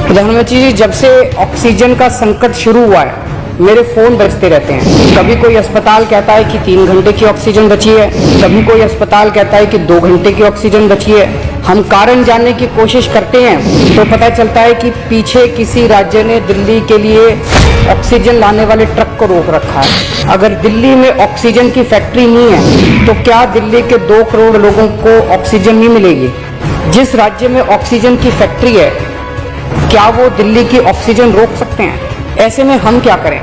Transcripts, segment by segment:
प्रधानमंत्री जी, जब से ऑक्सीजन का संकट शुरू हुआ है मेरे फ़ोन बजते रहते हैं। कभी कोई अस्पताल कहता है कि 3 घंटे की ऑक्सीजन बची है, कभी कोई अस्पताल कहता है कि 2 घंटे की ऑक्सीजन बची है। हम कारण जानने की कोशिश करते हैं तो पता चलता है कि पीछे किसी राज्य ने दिल्ली के लिए ऑक्सीजन लाने वाले ट्रक को रोक रखा है। अगर दिल्ली में ऑक्सीजन की फैक्ट्री नहीं है तो क्या दिल्ली के 2 करोड़ लोगों को ऑक्सीजन नहीं मिलेगी? जिस राज्य में ऑक्सीजन की फैक्ट्री है क्या वो दिल्ली की ऑक्सीजन रोक सकते हैं? ऐसे में हम क्या करें?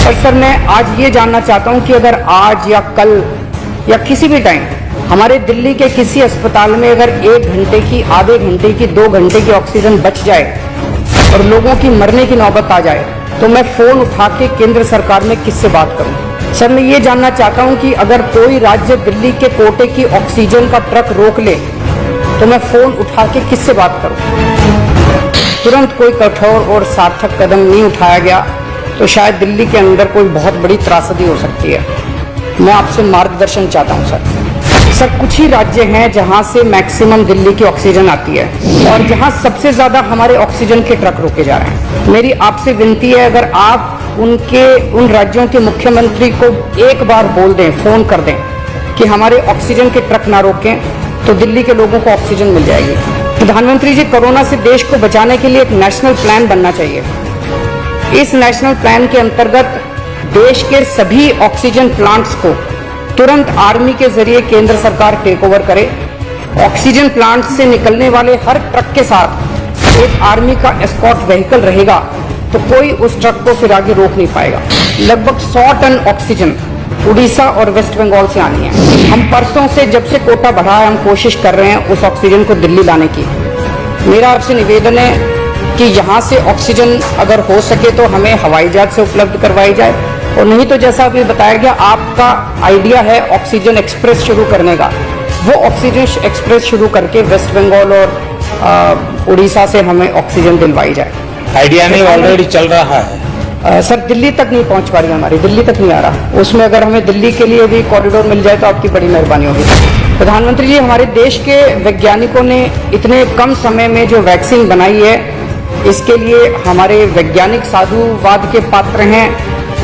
और सर, मैं आज ये जानना चाहता हूं कि अगर आज या कल या किसी भी टाइम हमारे दिल्ली के किसी अस्पताल में अगर 1 घंटे की, आधे घंटे की, 2 घंटे की ऑक्सीजन बच जाए और लोगों की मरने की नौबत आ जाए तो मैं फ़ोन उठा के केंद्र सरकार में किससे बात करूं? सर, मैं ये जानना चाहता हूं कि अगर कोई राज्य दिल्ली के कोटे की ऑक्सीजन का ट्रक रोक ले तो मैं फ़ोन उठा के किससे बात करूं? तुरंत कोई कठोर और सार्थक कदम नहीं उठाया गया तो शायद दिल्ली के अंदर कोई बहुत बड़ी त्रासदी हो सकती है। मैं आपसे मार्गदर्शन चाहता हूं सर। कुछ ही राज्य हैं जहां से मैक्सिमम दिल्ली की ऑक्सीजन आती है और जहां सबसे ज़्यादा हमारे ऑक्सीजन के ट्रक रोके जा रहे हैं। मेरी आपसे विनती है, अगर आप उन राज्यों के मुख्यमंत्री को एक बार बोल दें, फ़ोन कर दें कि हमारे ऑक्सीजन के ट्रक ना रोकें तो दिल्ली के लोगों को ऑक्सीजन मिल जाएगी। प्रधानमंत्री जी, कोरोना से देश को बचाने के लिए एक नेशनल प्लान बनना चाहिए। इस नेशनल प्लान के अंतर्गत देश के सभी ऑक्सीजन प्लांट्स को तुरंत आर्मी के जरिए केंद्र सरकार टेक ओवर करे। ऑक्सीजन प्लांट से निकलने वाले हर ट्रक के साथ एक आर्मी का एस्कॉर्ट व्हीकल रहेगा तो कोई उस ट्रक को फिर आगे रोक नहीं पाएगा। लगभग 100 टन ऑक्सीजन उड़ीसा और वेस्ट बंगाल से आनी है। हम परसों से, जब से कोटा बढ़ा है, हम कोशिश कर रहे हैं उस ऑक्सीजन को दिल्ली लाने की। मेरा आपसे निवेदन है कि यहाँ से ऑक्सीजन अगर हो सके तो हमें हवाई जहाज से उपलब्ध करवाई जाए, और नहीं तो जैसा अभी बताया गया, आपका आइडिया है ऑक्सीजन एक्सप्रेस शुरू करने का, वो ऑक्सीजन एक्सप्रेस शुरू करके वेस्ट बंगाल और उड़ीसा से हमें ऑक्सीजन दिलवाई जाए। आइडिया नहीं, ऑलरेडी चल रहा है सर। दिल्ली तक नहीं पहुंच पा रही, हमारी दिल्ली तक नहीं आ रहा। उसमें अगर हमें दिल्ली के लिए भी कॉरिडोर मिल जाए तो आपकी बड़ी मेहरबानी होगी। प्रधानमंत्री जी, हमारे देश के वैज्ञानिकों ने इतने कम समय में जो वैक्सीन बनाई है, इसके लिए हमारे वैज्ञानिक साधुवाद के पात्र हैं।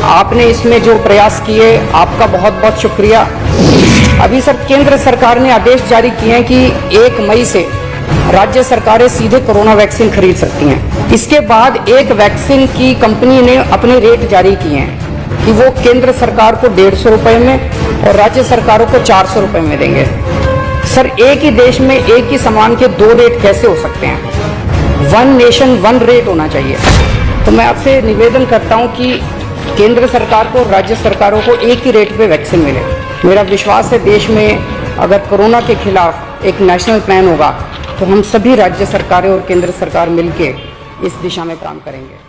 आपने इसमें जो प्रयास किए, आपका बहुत बहुत शुक्रिया। अभी सर, केंद्र सरकार ने आदेश जारी किए हैं कि 1 मई से राज्य सरकारें सीधे कोरोना वैक्सीन खरीद सकती हैं। इसके बाद एक वैक्सीन की कंपनी ने अपने रेट जारी किए हैं कि वो केंद्र सरकार को 150 रुपये में और राज्य सरकारों को 400 रुपये में देंगे। सर, एक ही देश में एक ही सामान के 2 रेट कैसे हो सकते हैं? 1 नेशन 1 रेट होना चाहिए। तो मैं आपसे निवेदन करता हूं कि केंद्र सरकार को, राज्य सरकारों को एक ही रेट पे वैक्सीन मिले। मेरा विश्वास है देश में अगर कोरोना के खिलाफ एक नेशनल प्लान होगा तो हम सभी राज्य सरकारें और केंद्र सरकार मिलकर इस दिशा में काम करेंगे।